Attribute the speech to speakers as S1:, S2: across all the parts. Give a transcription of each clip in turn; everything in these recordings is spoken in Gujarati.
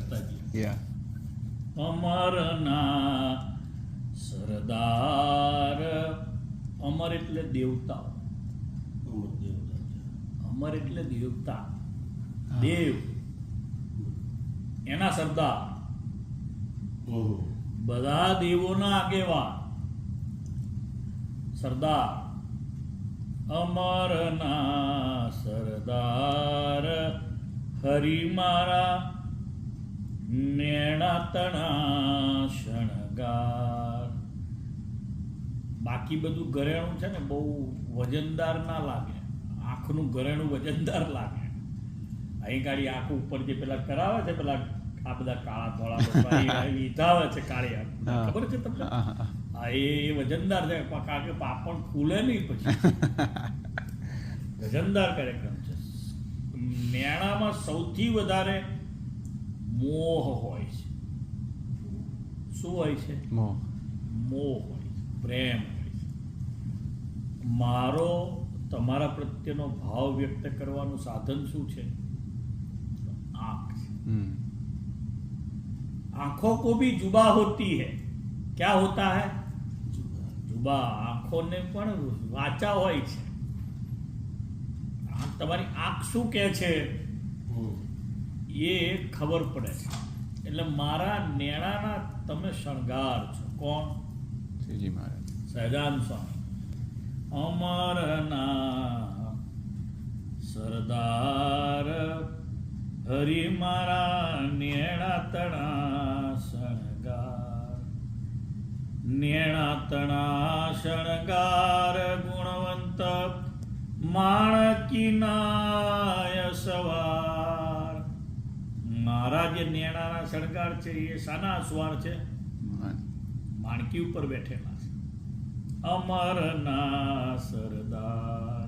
S1: કરતા
S2: અમરના સરદાર. અમર એટલે દેવતાઓ, અમર એટલે દેવતા, દેવ એના સરદાર, બધા દેવોના આગેવાન સરદાર. અમરના સરદાર હરિ મારા નેણાતણા શણગાર. બાકી બધું ઘરેણું છે ને બહુ વજનદાર ના લાગે, આંખનું ઘરેણું વજનદાર લાગે. અહીં ગાડી આંખ ઉપર જે પેલા કરાવે છે, પેલા આ બધા કાળા ધોળા લીધાવે છે કાળી આંખ, ખબર છે તમને? હા, એ વજનદાર છે, કારણ કે પાપણ ખુલે નહીં પછી. વજનદાર કાર્યક્રમ છે. નેણામાં સૌથી વધારે મોહ હોય છે. શું હોય છે? મોહ હોય છે, પ્રેમ હોય છે. મારો તમારા પ્રત્યેનો ભાવ વ્યક્ત કરવાનું સાધન શું છે? आँख. आंखों को भी जुबा होती है. क्या होता है? जुबा. आंखों ने પણ વાચા હોય છે. તમારી આંખ શું કહે છે એ ખબર પડે છે. એટલે મારા નેણાના તમે શણગાર છો. કોણ? શ્રીજી મહારાજ, સહજાનંદ સ્વામી. અમરના સરદાર હરિ મારા નેણાતણા શણગાર. નેણાતણા શણગાર ગુણવંત માણકીનાય સવાર. મારા જે નેણાના શણગાર છે એ શાના સવાર છે? માણકી ઉપર બેઠેલા છે. અમરના સરદાર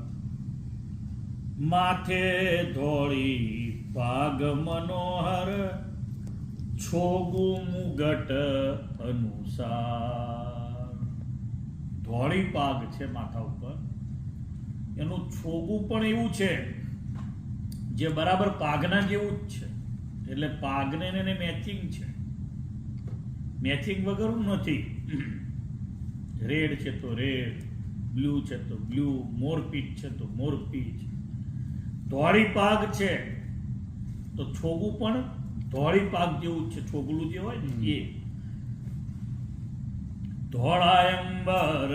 S2: માથે ધોળી પાગ મનોહર છોગું મુગટ અનુસાર. ધોળી પાગ છે માથા ઉપર, એનું છોગું પણ એવું છે જે બરાબર પાગના જેવું જ છે. એટલે પાગને એને મેચિંગ છે, મેચિંગ વગર નથી. રેડ છે તો રેડ, બ્લુ છે તો બ્લુ, મોરપીચ છે તો મોરપીચ. ધોળી પાગ છે તો છોગું પણ ધોળી પાગ જેવું જ છે, છોગલું જે હોય ને એ. ધોળાયંબર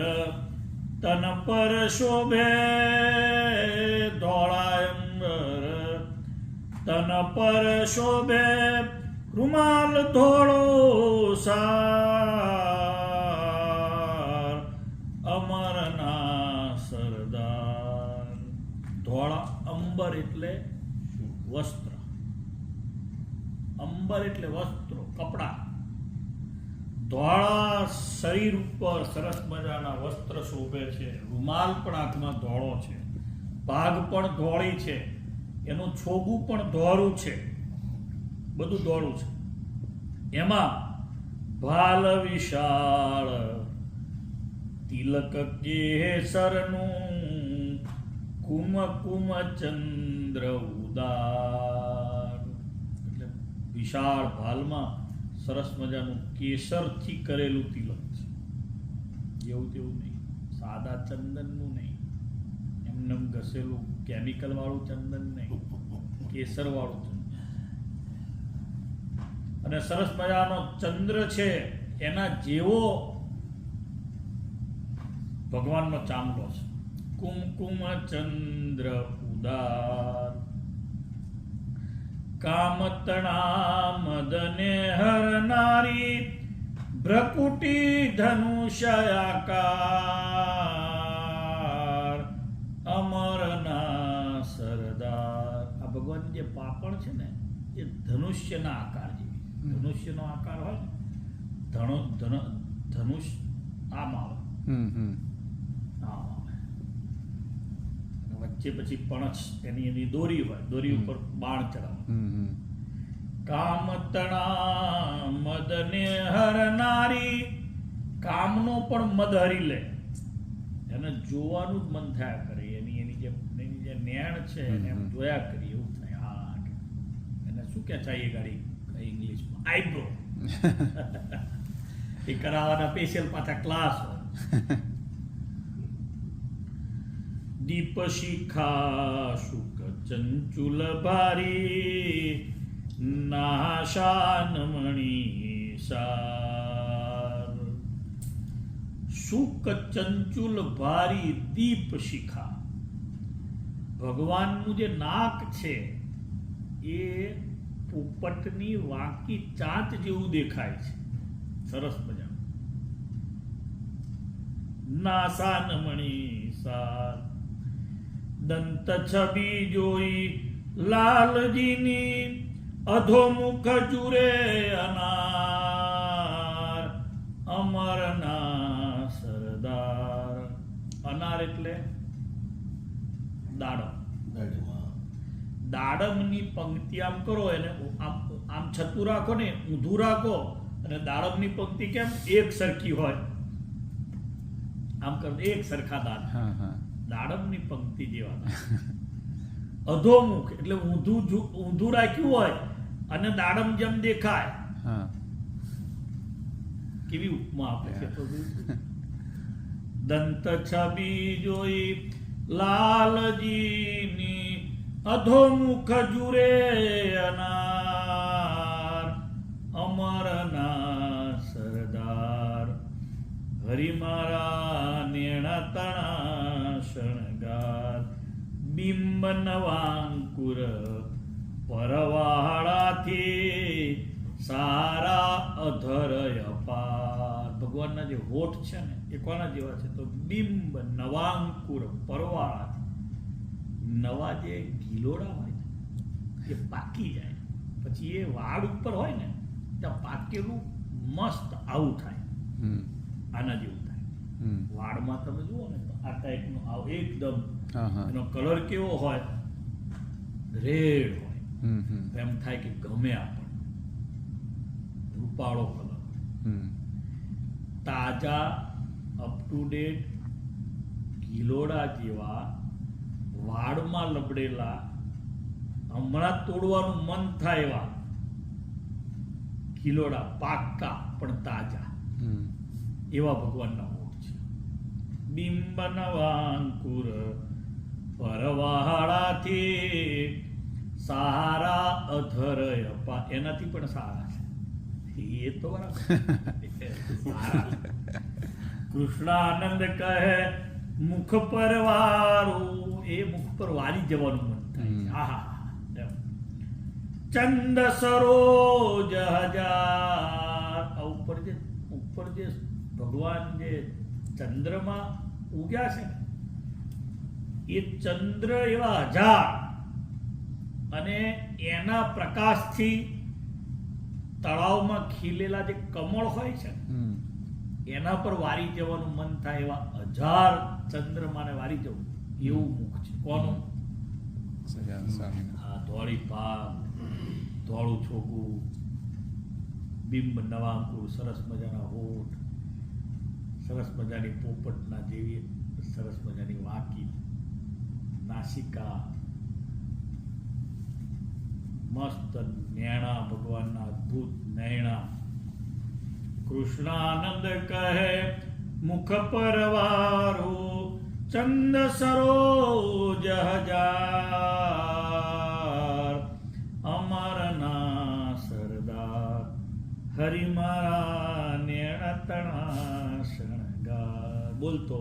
S2: તન પર શોભે, ધોળાયંબર તન પર શોભે, રૂમાલ ધોળો સાર. અમરના સરદાર. ધોળા અંબર એટલે વસ્ત્ર, અંબર એટલે વસ્ત્રો, કપડા. ધોળા શરીર ઉપર સરસ મજાના વસ્ત્ર શોભે છે, રૂમાલ પણ હાથમાં ધોળો છે, પાગ પણ ધોળી છે, એનું છોગું પણ ધોળું છે, બધું ધોળું છે. એમાં ભાલ વિશાળ તિલક કેસરનું કુમકુમ ચંદ્ર ઉદાર. એટલે વિશાળ ભાલમાં સરસ મજાનું કેસરથી કરેલું તિલક છે. એવું તેવું નહીં, સાદા ચંદનનું નહીં, એમને ઘસેલું કેમિકલ વાળું ચંદન નહીં, કેસર વાળું ચંદન. અને સરસ મજાનો ચંદ્ર છે એના જેવો ભગવાનનો ચાંદલો છે. કુમકુમ ચંદ્ર ઉદાર. કામતણા મદને હરનારી ભ્રકુટી ધનુષયાકાર. અમરના સરદાર. આ ભગવાન જે પાપણ છે ને એ ધનુષ્યના આકાર જેવી. ધનુષ્યનો આકાર હોય ને, ધનુષ આમ આવે, વચ્ચે પછી પણછ એની દોરી હોય, દોરી ઉપર બાણ ચડાવે. કામતણા મદને હરનારી. કામનો પણ મદ હરી લે, એને જોવાનું જ મન થયા કરે. એની જે નેણ છે એને એમ જોયા કરીએ એવું થાય. હા, એને શું કે છે એ ગાડી ઇંગ્લિશ આઈબ્રો એ કરાવવાના સ્પેશિયલ પાછા ક્લાસ હોય. દીપ શિખા શુક ચંચુલ ભારી નાશાન મણી સાર. શુક ચંચુલ ભારી દીપ શિખા. ભગવાનનું જે નાક છે એ પોપટની વાંકી ચાંચ જેવું દેખાય છે. સરસ મજા. નાસાન મણી સાર. દંત છબી જોઈ લાલજીની અધોમુખ જુરે અનાર. અમરના સરદાર. અનાર એટલે દાડમ. દાડમની પંક્તિ આમ કરો એને આમ છતું રાખો ને ઊંધું રાખો અને દાડમની પંક્તિ કેમ એક સરખી હોય આમ કરો એક સરખા દાંત. દાડમની પંક્તિ જેવા અધોમુખ એટલે ઊંધું રાખ્યું હોય અને દાડમ જેમ દેખાય. કેવી ઉપમા આપે છે. દંત છબી જોઈ લાલજીની અધોમુખ જુરે અનાર. અમરના સરદાર. હરિ મારા નેણા તણા શણગાર. બિંબ નવાંકુર પરવાળાથી સારા અધરય પાર. ભગવાનના જે હોઠ છે ને એ કોના જેવા છે તો બિંબ નવાંકુર પરવાળાથી. નવા જે ગિલોડા હોય ને એ પાકી જાય પછી એ વાડ ઉપર હોય ને ત્યાં પાકેલું મસ્ત આવું થાય. આના જેવું થાય. વાડમાં તમે જુઓ ને તો આ ટાઈપનું આવું એકદમ એનો કલર કેવો હોય રેડ હોય. એમ થાય કે ગમે આપણને. રૂપાળો કલર. તાજા અપ ટુ ડેટ ગિલોડા જેવા વાડમાં લબડેલા હમણાં તોડવાનું મન થાય એવા ગિલોડા પાકા પણ તાજા એવા ભગવાનના હોઠ છે. બિંબ નવાંકુર પરવાળાથી સારા અધરય પા. એનાથી પણ સારા છે એ તો બરાબર. કૃષ્ણાનંદ કહે મુખ પર વારું. એ મુખ પર વારી જવાનું મન થાય છે. આહા. ચંદ સરોજ હજાર. ઉપર જે ભગવાન જે ચંદ્રમાં ઉગ્યા છે ને એ ચંદ્ર એવા 1000 અને એના પ્રકાશથી તળાવમાં ખીલેલા જે કમળ હોય છે એના પર વારી જવાનું મન થાય એવા 1000 ચંદ્રમાને વારી જવું એવું મુખ છે. કોનું? હા, ધોળી પાક, ધોળું છોગું, બિંબ નવાંકુર, સરસ મજાના હોઠ, સરસ મજાની પોપટના જેવી સરસ મજાની વાંકી નાસિકા, મસ્ત નેણા, ભગવાનના અદ્ભુત નૈણા. કૃષ્ણાનંદ કહે મુખ પર વારું ચંદ સરોજ હજાર. અમરના સરદાર હરિ મારા નેણા તણા શણગાર. બોલતો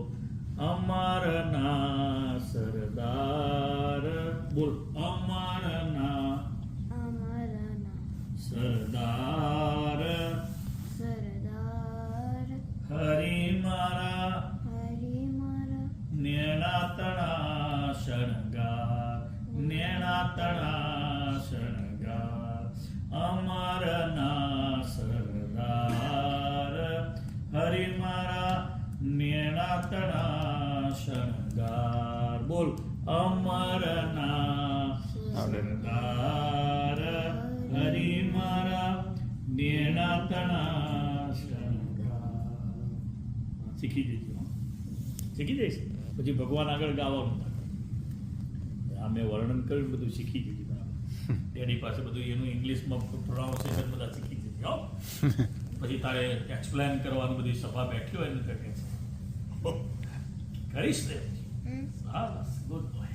S2: અમરના સરદાર. બોલ અમરના સરદાર હરિ મારા નેણા તણા શણગાર. નેણા તણા શણગાર. અમરના સરદાર હરિ મારા નેણા તણા શણગાર. બોલ અમરના સરદાર હરિ મારા નેણા તણા શણગાર. શીખી જઈશ. શીખી જઈશ પછી ભગવાન આગળ ગાવાનું થાય. આ મેં વર્ણન કર્યું બધું શીખી જઈશ. બરાબર એની પાસે બધું એનું ઇંગ્લિશમાં પ્રોનાઉન્સિએશન બધા શીખી જઈશ. પછી તારે એક્સપ્લેન કરવાનું બધી સભા બેઠી હોય ને તો કે છે કરીશ ને હા બસ ગુડ બોય